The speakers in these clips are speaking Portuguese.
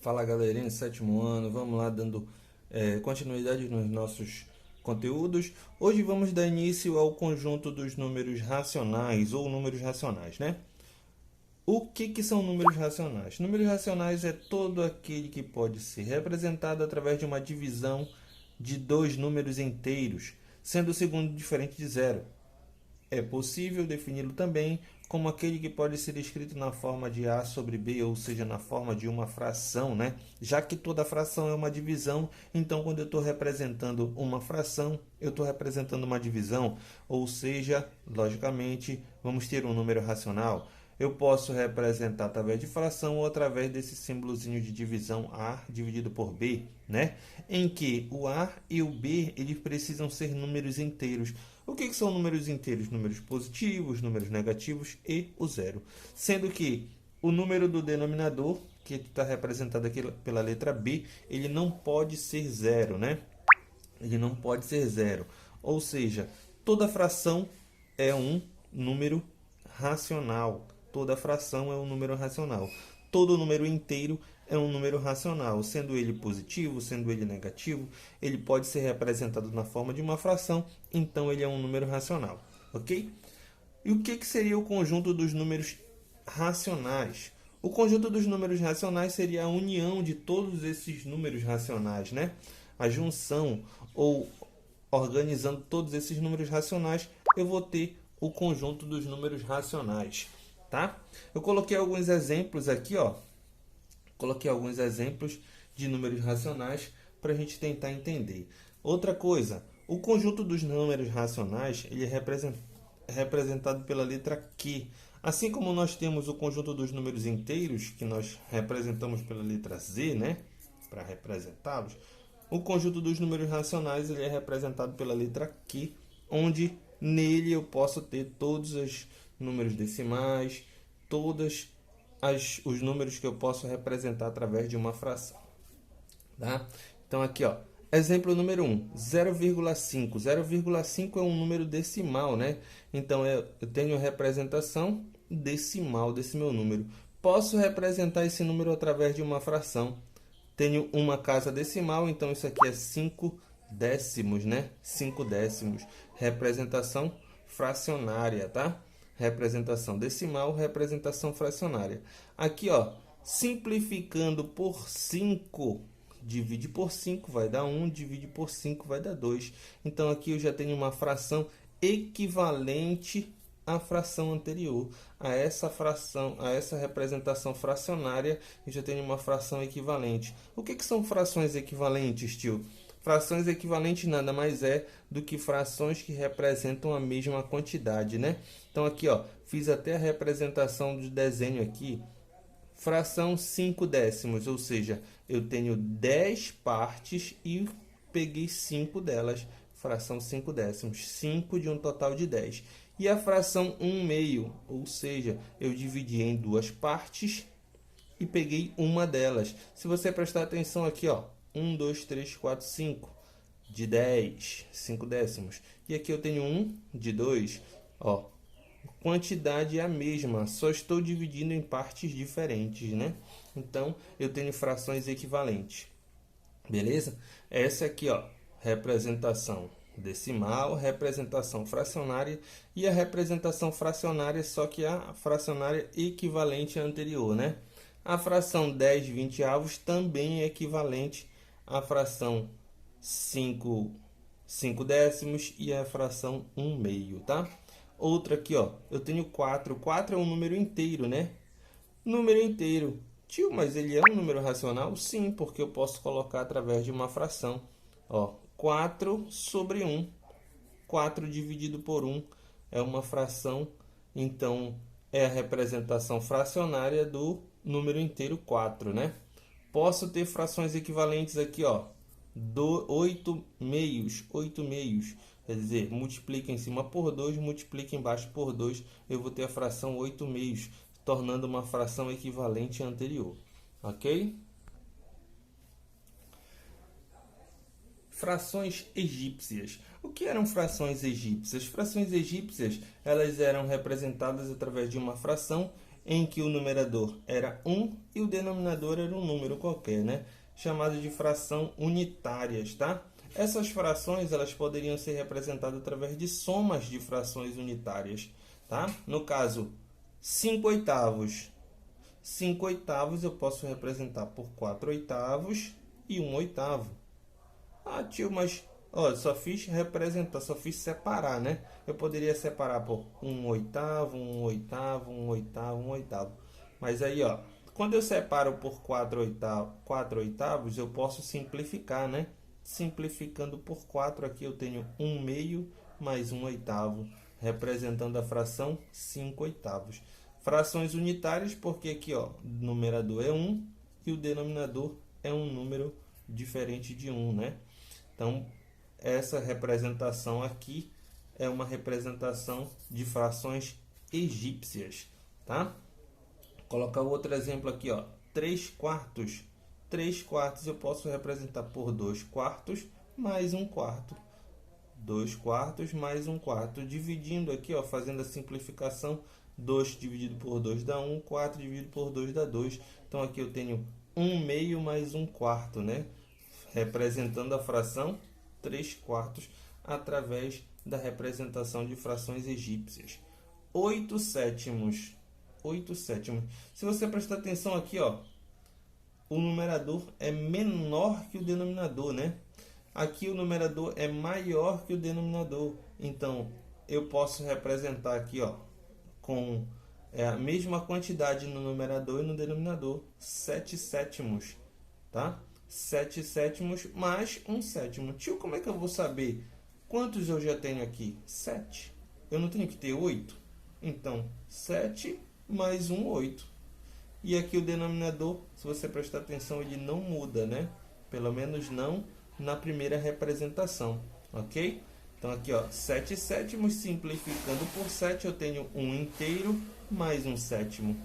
Fala galerinha, sétimo ano, vamos lá dando continuidade nos nossos conteúdos. Hoje vamos dar início ao conjunto dos números racionais ou números racionais, né? O que são números racionais? Números racionais é todo aquele que pode ser representado através de uma divisão de dois números inteiros, sendo o segundo diferente de zero. É possível defini-lo também como aquele que pode ser escrito na forma de A sobre B, ou seja, na forma de uma fração, né? Já que toda fração é uma divisão, então quando eu estou representando uma fração, eu estou representando uma divisão, ou seja, logicamente, vamos ter um número racional. Eu posso representar através de fração ou através desse símbolozinho de divisão A dividido por B, né? Em que o A e o B eles precisam ser números inteiros. O que são números inteiros? Números positivos, números negativos e o zero. Sendo que o número do denominador, que está representado aqui pela letra B, ele não pode ser zero, né? Ele não pode ser zero. Ou seja, toda fração é um número racional. Toda fração é um número racional. Todo número inteiro é um número racional, sendo ele positivo, sendo ele negativo, ele pode ser representado na forma de uma fração, então ele é um número racional, ok? E o que seria o conjunto dos números racionais? O conjunto dos números racionais seria a união de todos esses números racionais, né? A junção ou organizando todos esses números racionais, eu vou ter o conjunto dos números racionais, tá? Eu coloquei alguns exemplos aqui, ó. Coloquei alguns exemplos de números racionais para a gente tentar entender. Outra coisa, o conjunto dos números racionais ele é representado pela letra Q. Assim como nós temos o conjunto dos números inteiros, que nós representamos pela letra Z, né? Para representá-los. O conjunto dos números racionais ele é representado pela letra Q, onde nele eu posso ter todos os números decimais, todos os números que eu posso representar através de uma fração. Tá? Então, aqui, ó, exemplo número 1, 0,5. 0,5 é um número decimal, né? Então, eu tenho a representação decimal desse meu número. Posso representar esse número através de uma fração. Tenho uma casa decimal, então isso aqui é 5 décimos, né? 5 décimos. Representação fracionária, tá? Representação decimal, representação fracionária. Aqui, ó, simplificando por 5, divide por 5 vai dar 1, divide por 5 vai dar 2. Então, aqui eu já tenho uma fração equivalente à fração anterior. A essa fração, a essa representação fracionária, eu já tenho uma fração equivalente. O que são frações equivalentes, tio? Frações equivalentes nada mais é do que frações que representam a mesma quantidade, né? Então, aqui, ó, fiz até a representação do desenho aqui. Fração 5 décimos, ou seja, eu tenho 10 partes e peguei 5 delas. Fração 5 décimos, 5 de um total de 10. E a fração 1 meio, ou seja, eu dividi em duas partes e peguei uma delas. Se você prestar atenção aqui, ó, 1, 2, 3, 4, 5 de 10, 5 décimos. E aqui eu tenho 1 de 2, ó. Quantidade é a mesma, só estou dividindo em partes diferentes, né? Então, eu tenho frações equivalentes. Beleza? Essa aqui, ó, representação decimal, representação fracionária e a representação fracionária, só que a fracionária equivalente à anterior, né? A fração 10 20avos também é equivalente à fração 5 décimos e a fração 1 meio, tá? Outra aqui, ó, eu tenho 4. 4 é um número inteiro, né? Número inteiro. Tio, mas ele é um número racional? Sim, porque eu posso colocar através de uma fração. Ó, 4 sobre 1. 4 dividido por 1 é uma fração, então é a representação fracionária do número inteiro 4, né? Posso ter frações equivalentes aqui, ó, 8 meios, 8 meios. Quer dizer, multiplica em cima por 2, multiplica embaixo por 2, eu vou ter a fração 8 meios, tornando uma fração equivalente à anterior. Ok? Frações egípcias. O que eram frações egípcias? Frações egípcias, elas eram representadas através de uma fração em que o numerador era 1 e o denominador era um número qualquer, né? Chamado de fração unitárias, tá? Essas frações elas poderiam ser representadas através de somas de frações unitárias, tá? No caso, 5 oitavos. 5 oitavos eu posso representar por 4 oitavos e 1 oitavo. Ah, tio, mas ó, só fiz representar, só fiz separar, né? Eu poderia separar por 1 oitavo, 1 oitavo, 1 oitavo, 1 oitavo. Mas aí, ó, quando eu separo por 4 oitavos, eu posso simplificar, né? Simplificando por 4, aqui eu tenho 1 meio mais 1 oitavo, representando a fração 5 oitavos. Frações unitárias, porque aqui, ó, o numerador é 1 e o denominador é um número diferente de 1, né? Então, essa representação aqui é uma representação de frações egípcias, tá? Vou colocar outro exemplo aqui, ó, 3 quartos. 3 quartos eu posso representar por 2 quartos mais 1 quarto. 2 quartos mais 1 quarto. Dividindo aqui, ó, fazendo a simplificação, 2 dividido por 2 dá 1, 4 dividido por 2 dá 2. Então, aqui eu tenho 1 meio mais 1 quarto, né? Representando a fração 3 quartos através da representação de frações egípcias. 8 sétimos. 8 sétimos. Se você prestar atenção aqui, ó, o numerador é menor que o denominador, né? Aqui o numerador é maior que o denominador. Então, eu posso representar aqui, ó, com a mesma quantidade no numerador e no denominador. 7 sétimos, tá? 7 sétimos mais 1 sétimo. Tio, como é que eu vou saber quantos eu já tenho aqui? 7. Eu não tenho que ter 8? Então, 7 mais 1, 8. E aqui o denominador, se você prestar atenção, ele não muda, né? Pelo menos não na primeira representação, ok? Então, aqui, ó, 7 sétimos, simplificando por 7, eu tenho 1 inteiro mais 1 sétimo.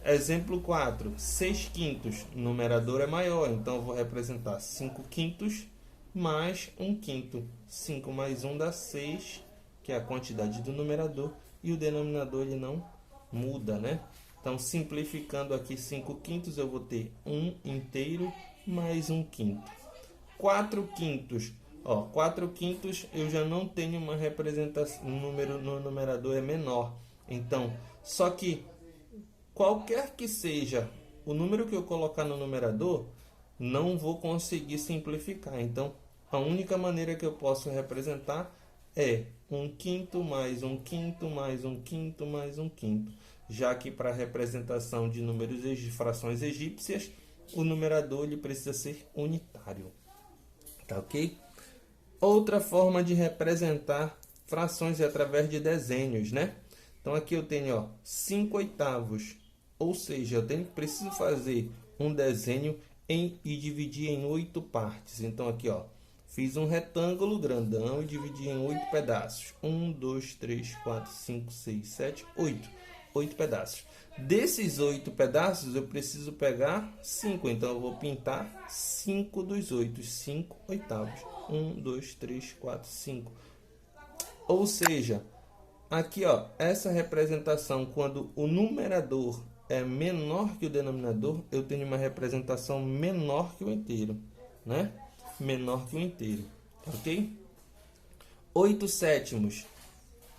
Exemplo 4, 6 quintos. O numerador é maior, então eu vou representar 5 quintos mais 1 quinto. 5 mais 1 dá 6, que é a quantidade do numerador, e o denominador ele não muda, né? Então, simplificando aqui 5 quintos, eu vou ter 1 inteiro mais 1 quinto. 4 quintos. Ó, 4 quintos eu já não tenho uma representação, o número no numerador é menor. Então, só que qualquer que seja o número que eu colocar no numerador, não vou conseguir simplificar. Então, a única maneira que eu posso representar é 1 quinto mais 1 quinto mais 1 quinto mais 1 quinto. Já que para a representação de números de frações egípcias, o numerador ele precisa ser unitário. Tá ok? Outra forma de representar frações é através de desenhos, né? Então, aqui eu tenho, ó, 5 oitavos. Ou seja, eu preciso fazer um desenho e dividir em 8 partes. Então, aqui, ó, fiz um retângulo grandão e dividi em 8 pedaços. 1, 2, 3, 4, 5, 6, 7, 8. 8 pedaços. Desses 8 pedaços, eu preciso pegar 5. Então, eu vou pintar 5 dos 8. 5 oitavos. 1, 2, 3, 4, 5. Ou seja, aqui, ó, essa representação, quando o numerador é menor que o denominador, eu tenho uma representação menor que o inteiro, né? Menor que o inteiro, ok? 8 sétimos.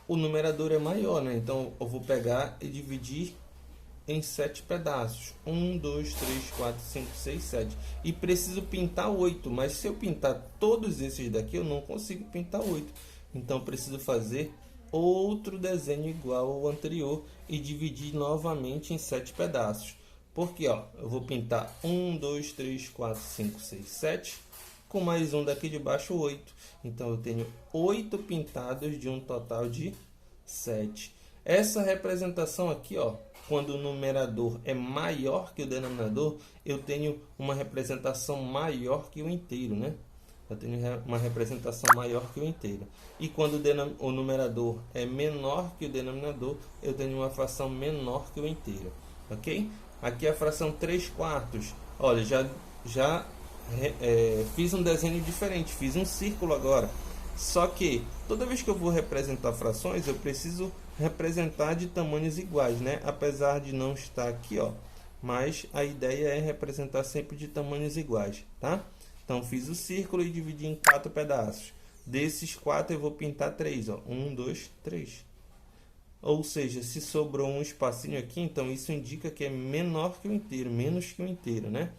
O numerador é maior, né? Então, eu vou pegar e dividir em 7 pedaços. 1, 2, 3, 4, 5, 6, 7. E preciso pintar 8. Mas se eu pintar todos esses daqui, eu não consigo pintar 8. Então, preciso fazer outro desenho igual ao anterior e dividir novamente em 7 pedaços. Porque, ó, eu vou pintar 1, 2, 3, 4, 5, 6, 7. Com mais um daqui de baixo, 8. Então, eu tenho 8 pintados de um total de 7. Essa representação aqui, ó, quando o numerador é maior que o denominador, eu tenho uma representação maior que o inteiro, né? Eu tenho uma representação maior que o inteiro. E quando o numerador é menor que o denominador, eu tenho uma fração menor que o inteiro. Ok? Aqui a fração 3 quartos. Olha, já fiz um desenho diferente, fiz um círculo agora. Só que toda vez que eu vou representar frações, eu preciso representar de tamanhos iguais, né? Apesar de não estar aqui, ó, mas a ideia é representar sempre de tamanhos iguais, tá? Então, fiz o círculo e dividi em 4 pedaços. Desses 4, eu vou pintar 3, ó. 1, 2, 3. Ou seja, se sobrou um espacinho aqui, então isso indica que é menor que o inteiro, menos que o inteiro, né?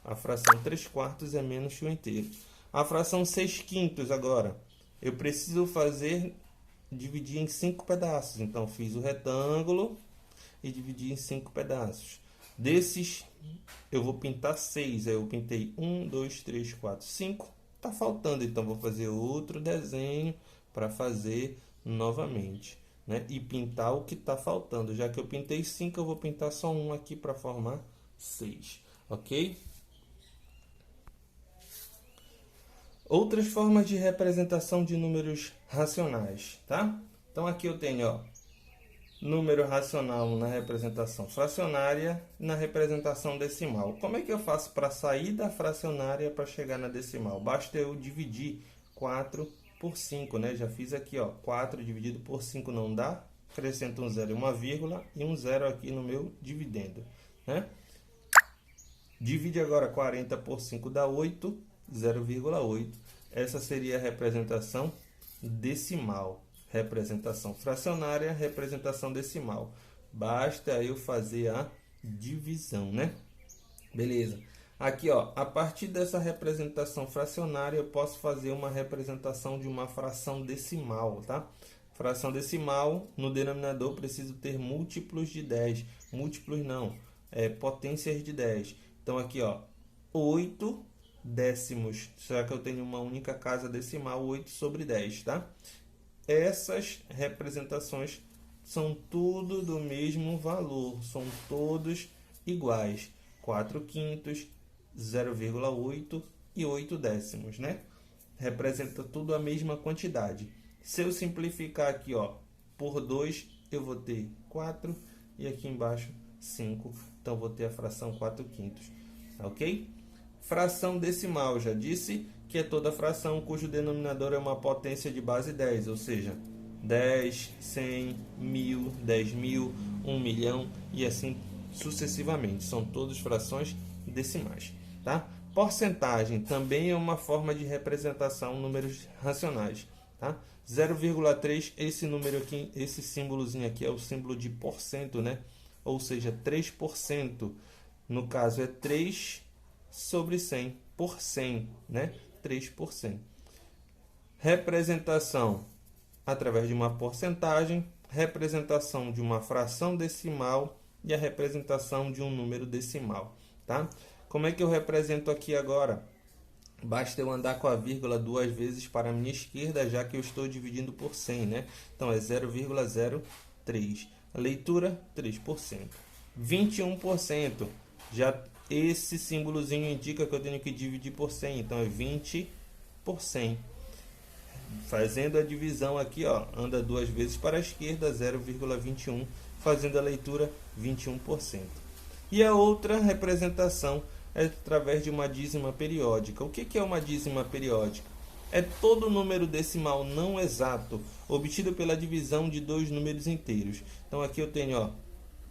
A fração 3/4 é menos que o inteiro. A fração 6/5 agora, eu preciso dividir em 5 pedaços. Então, fiz o retângulo e dividi em 5 pedaços. Desses, eu vou pintar 6. Aí eu pintei 1, 2, 3, 4, 5. Tá faltando, então vou fazer outro desenho para fazer novamente, né? E pintar o que está faltando. Já que eu pintei 5, eu vou pintar só um aqui para formar 6, ok? Outras formas de representação de números racionais, tá? Então, aqui eu tenho, ó, número racional na representação fracionária e na representação decimal. Como é que eu faço para sair da fracionária para chegar na decimal? Basta eu dividir 4 por 5, né? Já fiz aqui, ó, 4 dividido por 5 não dá. Acrescento um zero e uma vírgula e um zero aqui no meu dividendo, né? Divide agora 40 por 5 dá 8, 0,8. Essa seria a representação decimal. Representação fracionária, representação decimal. Basta eu fazer a divisão, né? Beleza. Aqui, ó, a partir dessa representação fracionária, eu posso fazer uma representação de uma fração decimal, tá? Fração decimal, no denominador, preciso ter múltiplos de 10. Múltiplos não, potências de 10. Então, aqui, ó, 8 décimos. Será que eu tenho uma única casa decimal? 8 sobre 10, tá? Essas representações são tudo do mesmo valor, são todos iguais. 4/5, 0,8 e 8 décimos, né? Representa tudo a mesma quantidade. Se eu simplificar aqui, ó, por 2, eu vou ter 4 e aqui embaixo 5. Então, vou ter a fração 4/5, ok? Fração decimal, já disse que é toda fração cujo denominador é uma potência de base 10, ou seja, 10, 100, 1000, 10.000, 1 milhão e assim sucessivamente. São todas frações decimais, tá? Porcentagem também é uma forma de representação em números racionais, tá? 0,3, esse número aqui, esse símbolozinho aqui é o símbolo de porcento, né? Ou seja, 3%. No caso é 3 sobre 100 por 100, né? 3%. Representação através de uma porcentagem, representação de uma fração decimal e a representação de um número decimal, tá? Como é que eu represento aqui agora? Basta eu andar com a vírgula 2 vezes para a minha esquerda, já que eu estou dividindo por 100, né? Então, é 0,03. A leitura, 3%. 21%. Já esse símbolozinho indica que eu tenho que dividir por 100. Então, é 20 por 100. Fazendo a divisão aqui, ó, anda 2 vezes para a esquerda, 0,21. Fazendo a leitura, 21%. E a outra representação é através de uma dízima periódica. O que é uma dízima periódica? É todo número decimal não exato obtido pela divisão de dois números inteiros. Então, aqui eu tenho, ó,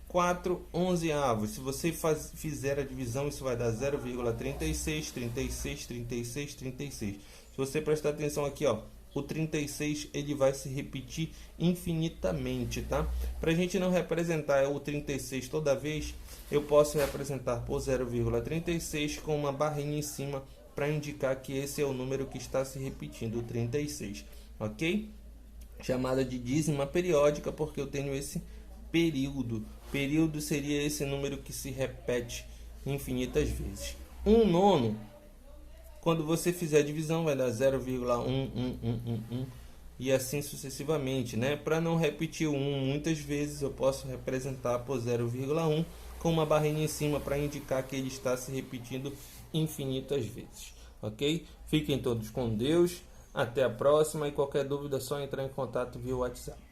4/11. Se você fizer a divisão, isso vai dar 0,36, 36, 36, 36. Se você prestar atenção aqui, ó, o 36 ele vai se repetir infinitamente, tá? Para a gente não representar o 36 toda vez, eu posso representar por 0,36 com uma barrinha em cima para indicar que esse é o número que está se repetindo, o 36, ok? Chamada de dízima periódica porque eu tenho esse período. Período seria esse número que se repete infinitas vezes. 1/9, quando você fizer a divisão, vai dar 0,1111 e assim sucessivamente, né? Para não repetir o 1 muitas vezes, eu posso representar por 0,1 com uma barrinha em cima para indicar que ele está se repetindo infinitas vezes, ok? Fiquem todos com Deus, até a próxima e qualquer dúvida é só entrar em contato via WhatsApp.